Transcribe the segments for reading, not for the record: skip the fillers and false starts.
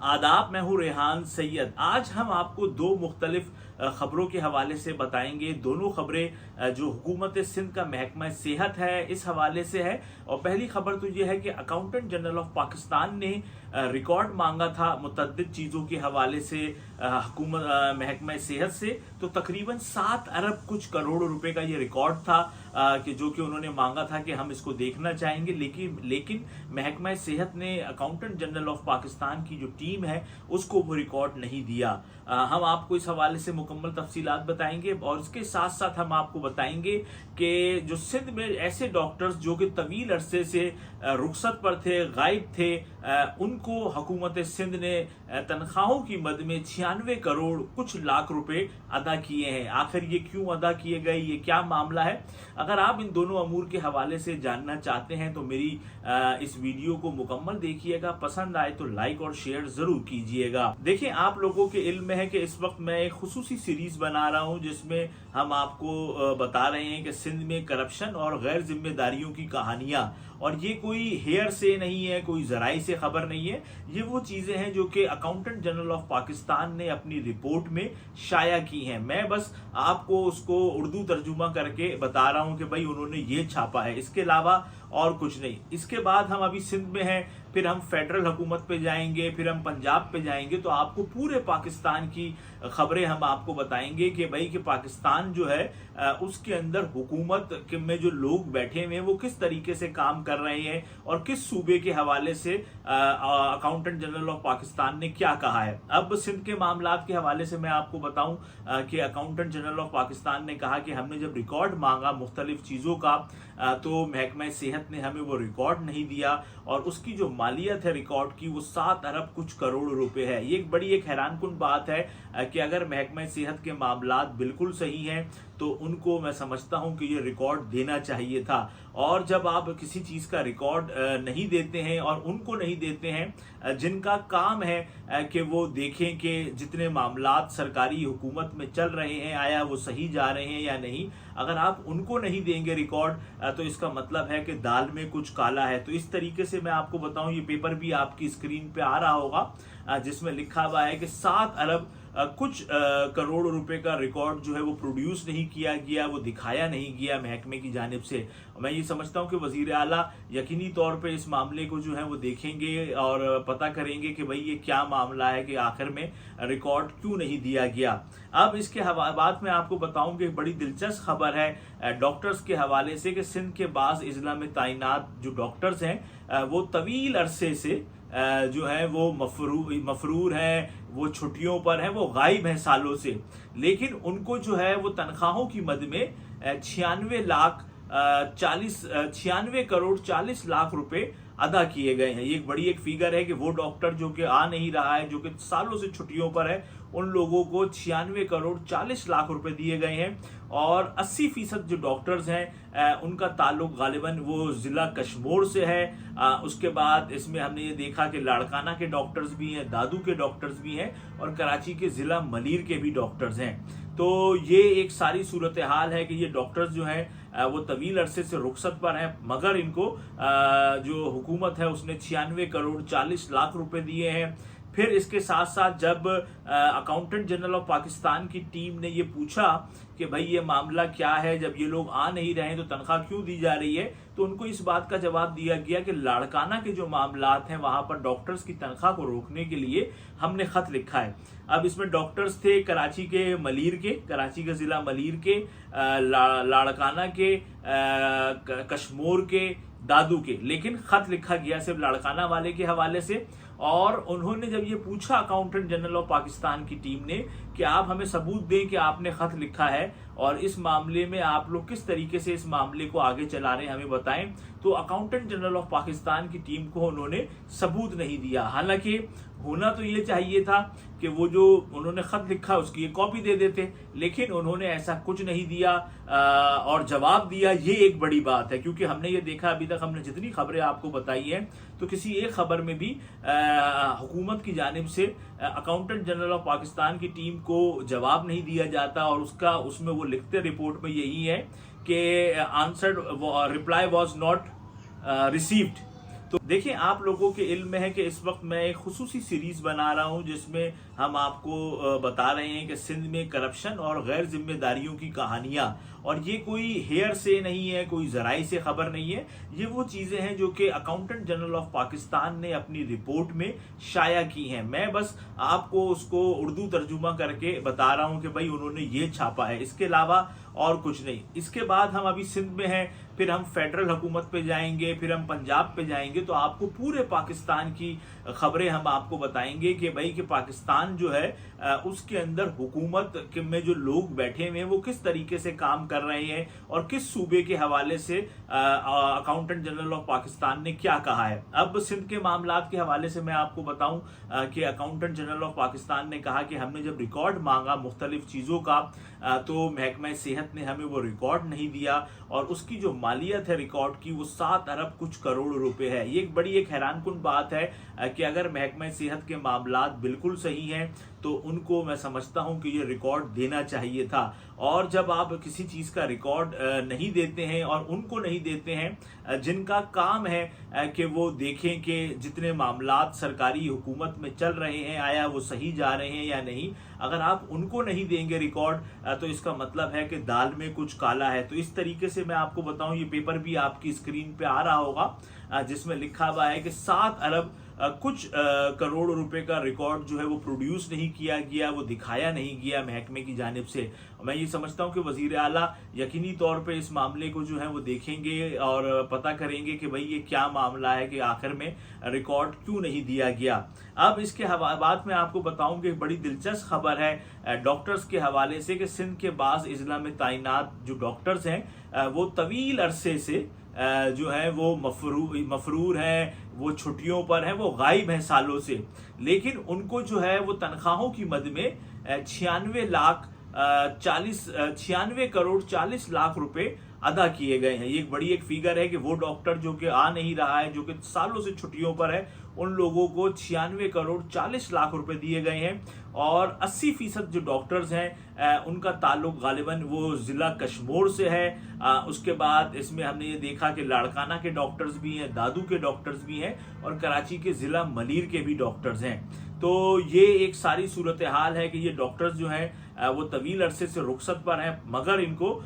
आदाब, मैं हूँ रेहान सैयद। आज हम आपको दो मुख्तलिफ खबरों के हवाले से बताएंगे। दोनों खबरें जो हुकूमत सिंध का महकमा सेहत है इस हवाले से है। और पहली खबर तो ये है कि अकाउंटेंट जनरल ऑफ पाकिस्तान ने रिकॉर्ड मांगा था मुतअद्दिद चीज़ों के हवाले से हुकूमत महकमा सेहत से। तो तकरीबन 7 अरब कुछ करोड़ रुपए का ये रिकॉर्ड था कि जो कि उन्होंने मांगा था कि हम इसको देखना चाहेंगे। लेकिन महकमा सेहत ने अकाउंटेंट जनरल ऑफ पाकिस्तान की जो टीम है उसको वो रिकॉर्ड नहीं दिया। हम आपको इस हवाले से मुकम्मल तफसीलात बताएंगे और इसके साथ साथ हम आपको बताएंगे कि जो सिंध में ऐसे डॉक्टर्स जो कि तवील अरसे से रुखसत पर थे, गायब थे, उनको हुकूमत सिंध ने तनख्वाहों की मद में 96 करोड़ कुछ लाख रुपए अदा किए हैं। आखिर ये क्यों अदा किए गए, ये क्या मामला है? अगर आप इन दोनों अमूर के हवाले से जानना चाहते हैं तो मेरी इस वीडियो को मुकम्मल देखिएगा। पसंद आए तो लाइक और शेयर जरूर कीजिएगा। देखिए, आप लोगों के इल्म में है कि इस वक्त मैं एक खुसूसी सीरीज बना रहा हूं जिसमें हम आपको बता रहे हैं कि सिंध में करप्शन और गैर जिम्मेदारियों की कहानियां। और ये कोई हेयर से नहीं है, कोई जराई से खबर नहीं है। ये वो चीजें हैं जो कि अकाउंटेंट जनरल ऑफ पाकिस्तान ने अपनी रिपोर्ट में शाया की हैं। मैं बस आपको उसको उर्दू तर्जुमा करके बता रहा हूं कि भाई उन्होंने ये छापा है, इसके अलावा और कुछ नहीं। इसके बाद हम अभी सिंध में हैं, फिर हम फेडरल हुकूमत पे जाएंगे, फिर हम पंजाब पे जाएंगे। तो आपको पूरे पाकिस्तान की खबरें हम आपको बताएंगे कि भाई कि पाकिस्तान जो है उसके अंदर हुकूमत में जो लोग बैठे हुए हैं वो किस तरीके से काम कर रहे हैं और किस सूबे के हवाले से अकाउंटेंट जनरल ऑफ पाकिस्तान ने क्या कहा है। अब सिंध के मामलात के हवाले से मैं आपको बताऊं कि अकाउंटेंट जनरल ऑफ पाकिस्तान ने कहा कि हमने जब रिकॉर्ड मांगा मुख्तलिफ चीज़ों का तो महकमा सेहत ने हमें वो रिकॉर्ड नहीं दिया और उसकी जो मालियत है रिकॉर्ड की वो 7 अरब कुछ करोड़ रुपए है। ये एक हैरानकुन बात है कि अगर महकमा सेहत के मामलात बिल्कुल सही हैं तो उनको मैं समझता हूं कि ये रिकॉर्ड देना चाहिए था। और जब आप किसी चीज का रिकॉर्ड नहीं देते हैं और उनको नहीं देते हैं जिनका काम है कि वो देखें कि जितने मामलात सरकारी हुकूमत में चल रहे हैं आया वो सही जा रहे हैं या नहीं, अगर आप उनको नहीं देंगे रिकॉर्ड तो इसका मतलब है कि दाल में कुछ काला है। तो इस तरीके से मैं आपको बताऊं, ये पेपर भी आपकी स्क्रीन पे आ रहा होगा जिसमें लिखा हुआ है कि 7 अरब कुछ करोड़ रुपए का रिकॉर्ड जो है वो प्रोड्यूस नहीं किया गया, वो दिखाया नहीं गया महकमे की जानिब से। मैं ये समझता हूं कि वजीर आला यकीनी तौर पे इस मामले को जो है वो देखेंगे और पता करेंगे कि भाई ये क्या मामला है कि आखिर में रिकॉर्ड क्यों नहीं दिया गया। अब इसके बाद में आपको बताऊं कि बड़ी दिलचस्प खबर है डॉक्टर्स के हवाले से कि सिंध के बाज़ इजला में तैनात जो डॉक्टर्स हैं वो तवील अरसे से जो है वो मफरूर हैं, वो छुट्टियों पर हैं, वो गायब हैं सालों से। लेकिन उनको जो है वो तनख्वाहों की मद में 96 करोड़ 40 लाख रुपए अदा किए गए हैं। ये एक बड़ी फिगर है कि वो डॉक्टर जो कि आ नहीं रहा है, जो कि सालों से छुट्टियों पर है, उन लोगों को 96 करोड़ 40 लाख रुपए दिए गए हैं। और 80% जो डॉक्टर्स हैं उनका ताल्लुक गालिबन वो जिला कश्मीर से है। उसके बाद इसमें हमने ये देखा कि लाड़काना के डॉक्टर्स भी हैं, दादू के डॉक्टर्स भी हैं और कराची के जिला मलीर के भी डॉक्टर्स हैं। तो ये एक सारी सूरत हाल है कि ये डॉक्टर्स जो हैं वो तवील अरसे से रुखसत पर हैं, मगर इनको जो हुकूमत है उसने 96 करोड़ 40 लाख रुपए दिए हैं। फिर इसके साथ साथ जब अकाउंटेंट जनरल ऑफ पाकिस्तान की टीम ने ये पूछा कि भाई ये मामला क्या है, जब ये लोग आ नहीं रहे हैं तो तनख्वाह क्यों दी जा रही है, तो उनको इस बात का जवाब दिया गया कि लाड़काना के जो मामलात हैं वहां पर डॉक्टर्स की तनख्वाह को रोकने के लिए हमने खत लिखा है। अब इसमें डॉक्टर्स थे कराची के मलीर के, कराची के जिला मलीर के, लाड़काना के, कश्मीर के, दादू के, लेकिन खत लिखा गया सिर्फ लाड़काना वाले के हवाले से। और उन्होंने जब ये पूछा अकाउंटेंट जनरल ऑफ पाकिस्तान की टीम ने कि आप हमें सबूत दें कि आपने खत लिखा है और इस मामले में आप लोग किस तरीके से इस मामले को आगे चला रहे हैं हमें बताएं, तो अकाउंटेंट जनरल ऑफ पाकिस्तान की टीम को उन्होंने सबूत नहीं दिया। हालांकि होना तो ये चाहिए था कि वो जो उन्होंने खत लिखा उसकी एक कॉपी दे देते, लेकिन उन्होंने ऐसा कुछ नहीं दिया और जवाब दिया। ये एक बड़ी बात है क्योंकि हमने ये देखा, अभी तक हमने जितनी खबरें आपको बताई हैं तो किसी एक खबर में भी हुकूमत की जानिब से अकाउंटेंट जनरल ऑफ पाकिस्तान की टीम को जवाब नहीं दिया जाता और उसमें वो लिखते रिपोर्ट में यही है कि answered reply was not received. तो देखिए, आप लोगों के इल्म में है कि इस वक्त मैं एक खुसूसी सीरीज बना रहा हूं जिसमें हम आपको बता रहे हैं कि सिंध में करप्शन और गैर जिम्मेदारियों की कहानियां, और ये कोई हेयर से नहीं है, कोई जराई से खबर नहीं है, ये वो चीज़ें हैं जो कि अकाउंटेंट जनरल ऑफ पाकिस्तान ने अपनी रिपोर्ट में शाया की हैं। मैं बस आपको उसको उर्दू तर्जुमा करके बता रहा हूं कि भाई उन्होंने ये छापा है, इसके अलावा और कुछ नहीं। इसके बाद हम अभी सिंध में हैं, फिर हम फेडरल हुकूमत पे जाएंगे, फिर हम पंजाब पे जाएंगे, तो आपको पूरे पाकिस्तान की खबरें हम आपको बताएंगे कि भाई कि पाकिस्तान जो है उसके अंदर हुकूमत में जो लोग बैठे हुए हैं वो किस तरीके से काम कर रहे हैं और किस सूबे के हवाले से अकाउंटेंट जनरल ऑफ पाकिस्तान ने क्या कहा है। अब सिंध के मामलात के हवाले से मैं आपको बताऊं कि अकाउंटेंट जनरल ऑफ पाकिस्तान ने कहा कि हमने जब रिकॉर्ड मांगा मुख्तलिफ चीज़ों का तो महकमा सेहत ने हमें वो रिकॉर्ड नहीं दिया, और उसकी जो मालियत है रिकॉर्ड की वो 7 अरब कुछ करोड़ रुपए है। ये एक बड़ी एक हैरानकुन बात है कि अगर महकमा सेहत के मामलात बिल्कुल सही हैं तो उनको मैं समझता हूं कि ये रिकॉर्ड देना चाहिए था। और जब आप किसी चीज़ का रिकॉर्ड नहीं देते हैं और उनको नहीं देते हैं जिनका काम है कि वो देखें कि जितने मामलात सरकारी हुकूमत में चल रहे हैं आया वो सही जा रहे हैं या नहीं, अगर आप उनको नहीं देंगे रिकॉर्ड तो इसका मतलब है कि दाल में कुछ काला है। तो इस तरीके से मैं आपको बताऊं, ये पेपर भी आपकी स्क्रीन पे आ रहा होगा जिसमें लिखा हुआ है कि 7 अरब कुछ करोड़ रुपए का रिकॉर्ड जो है वो प्रोड्यूस नहीं किया गया, वो दिखाया नहीं गया महकमे की जानिब से। मैं ये समझता हूँ कि वजीर आला यकीनी तौर पे इस मामले को जो है वो देखेंगे और पता करेंगे कि भाई ये क्या मामला है कि आखिर में रिकॉर्ड क्यों नहीं दिया गया। अब इसके बाद मैं आपको बताऊं कि बड़ी दिलचस्प खबर है डॉक्टर्स के हवाले से कि सिंध के बाज़ इजला में तैनात जो डॉक्टर्स हैं वो तवील अरसे से जो है वो मफरूर हैं, वो छुट्टियों पर हैं, वो गायब हैं सालों से, लेकिन उनको जो है वो तनख्वाहों की मद में 96 करोड़ 40 लाख रुपए अदा किए गए हैं। ये एक बड़ी एक फिगर है कि वो डॉक्टर जो कि आ नहीं रहा है, जो कि सालों से छुट्टियों पर है, उन लोगों को 96 करोड़ 40 लाख रुपए दिए गए हैं। और 80% जो डॉक्टर्स हैं उनका ताल्लुक गालिबन वो ज़िला कश्मीर से है। उसके बाद इसमें हमने ये देखा कि लाड़काना के डॉक्टर्स भी हैं, दादू के डॉक्टर्स भी हैं, और कराची के ज़िला मलीर के भी डॉक्टर्स हैं। तो ये एक सारी सूरत हाल है कि ये डॉक्टर्स जो हैं वो तवील अरसे से रुखसत पर हैं, मगर इनको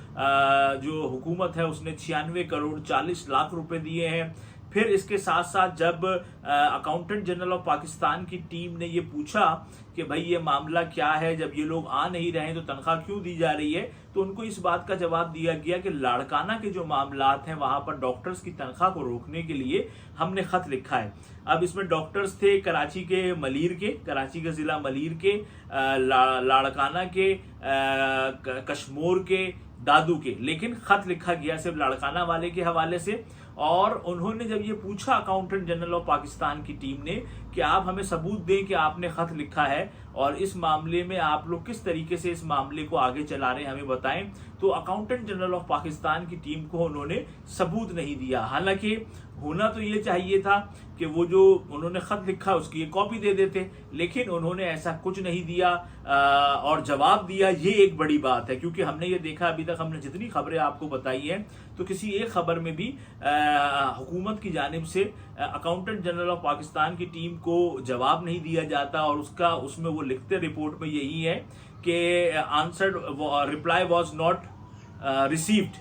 जो हुकूमत है उसने 96 करोड़ 40 लाख रुपए दिए हैं। फिर इसके साथ साथ जब अकाउंटेंट जनरल ऑफ पाकिस्तान की टीम ने ये पूछा कि भाई ये मामला क्या है, जब ये लोग आ नहीं रहे हैं तो तनख्वाह क्यों दी जा रही है, तो उनको इस बात का जवाब दिया गया कि लाड़काना के जो मामलात हैं वहां पर डॉक्टर्स की तनख्वाह को रोकने के लिए हमने खत लिखा है। अब इसमें डॉक्टर्स थे कराची के मलीर के, कराची के ज़िला मलीर के, लाड़काना के, कश्मीर के, दादू के, लेकिन खत लिखा गया सिर्फ लाड़काना वाले के हवाले से। और उन्होंने जब ये पूछा अकाउंटेंट जनरल ऑफ पाकिस्तान की टीम ने कि आप हमें सबूत दें कि आपने खत लिखा है और इस मामले में आप लोग किस तरीके से इस मामले को आगे चला रहे हैं हमें बताएं, तो अकाउंटेंट जनरल ऑफ पाकिस्तान की टीम को उन्होंने सबूत नहीं दिया। हालांकि होना तो ये चाहिए था कि वो जो उन्होंने खत लिखा उसकी ये कॉपी दे देते, लेकिन उन्होंने ऐसा कुछ नहीं दिया और जवाब दिया। ये एक बड़ी बात है, क्योंकि हमने ये देखा अभी तक हमने जितनी खबरें आपको बताई हैं तो किसी एक खबर में भी हुकूमत की जानिब से अकाउंटेंट जनरल ऑफ पाकिस्तान की टीम को जवाब नहीं दिया जाता, और उसमें वो लिखते रिपोर्ट में यही है कि answered reply was not received,